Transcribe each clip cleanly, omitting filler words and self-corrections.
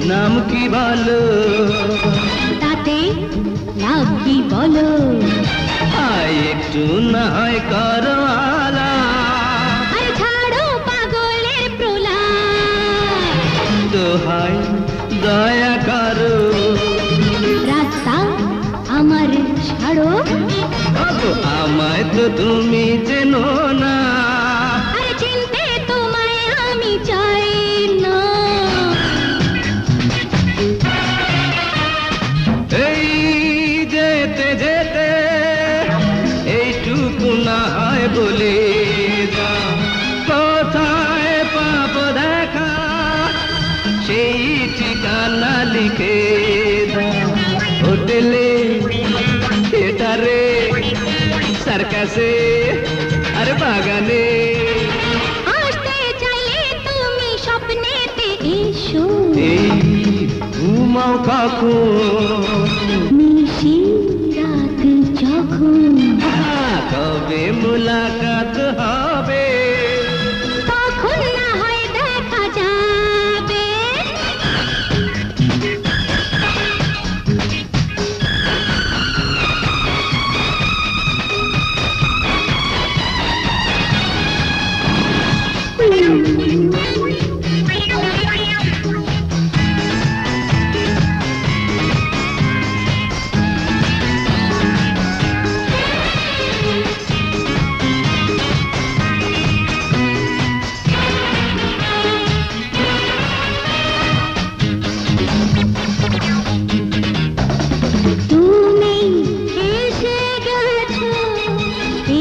নাম কি বলো তাতে লাভ কি বলো একটু না হয় করো আলা আরে ছাড়ো পাগলের প্রলাপ দোহাই দয়া করো রাস্তা আমার ছাড়ো আমায় তো তুমি চেনো না আরে চিনতে তোমায় আমি চাই না এই যেতে যেতে এইটুকু না হয় বলে যাও কোথায় পাবো দেখা সেই ঠিকানা লিখে দাও হোটেলে থিয়েটারে সার্কাসে আর বাগানে আসতে চাইলে তুমি স্বপ্নেতে এসো এই ঘুমাও কখন নিশি রাত যখন কবে মুলাকাত হবে তখন না হয় দেখা যাবে তুমি এসে গেছো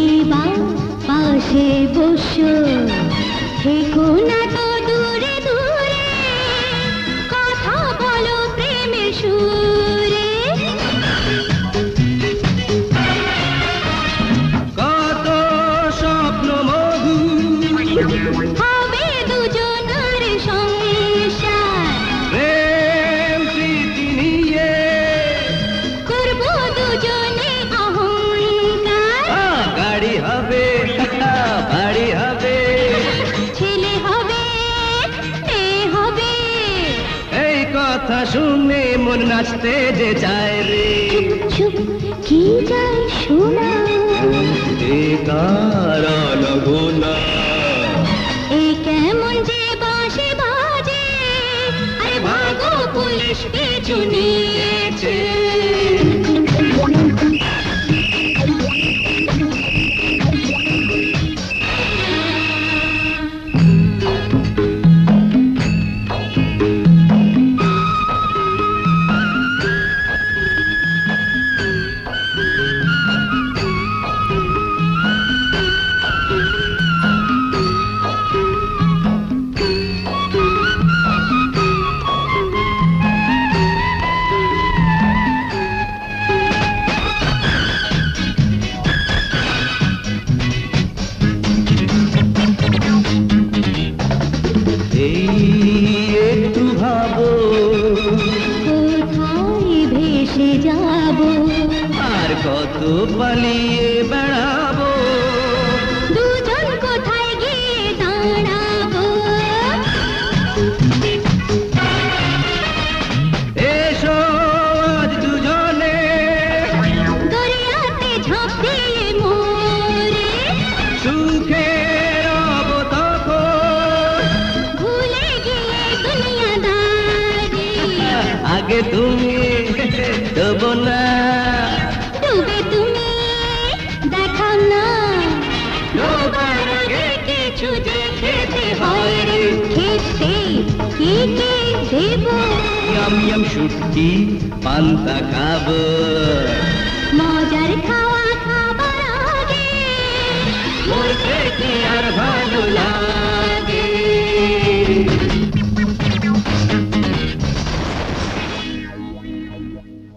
এবার পাশে বসো থেকো না তো দূরে দূরে কথা বলো প্রেমের সুরে কত স্বপ্ন মধু হবে দুজনের সংসার প্রেম প্রীতি নিয়ে করবো দুজনে অহংকার গাড়ি হবে বাড়ি হবে ছেলে হবে মেয়ে হবে এই কথা শুনে মন নাচতে যে চায় রে চুপ কি যায় শোনা কারণগুনা এই কেমন যে বাঁশি বাজে আরে ভাগো পুলিশ পিছু নিয়েছে এই একটু ভাবো কোথায় ভেসে যাবো আর কত পালিয়ে বেড়াবো দুজন কোথায় গিয়ে দাঁড়াবো এসো আজ দুজনে দরিয়াতে ঝাঁপ দিয়ে মোরে সুখে রব তখন ভুলে গিয়ে দুনিয়াদারি আগে তুমি দেবো না ডুবে তুমি দেখাও না ডোবার আগে কিছু যে খেতে হয় রে খেতে কি কি দেবো ইয়ম ইয়ম শুটকি পান্তা খাবো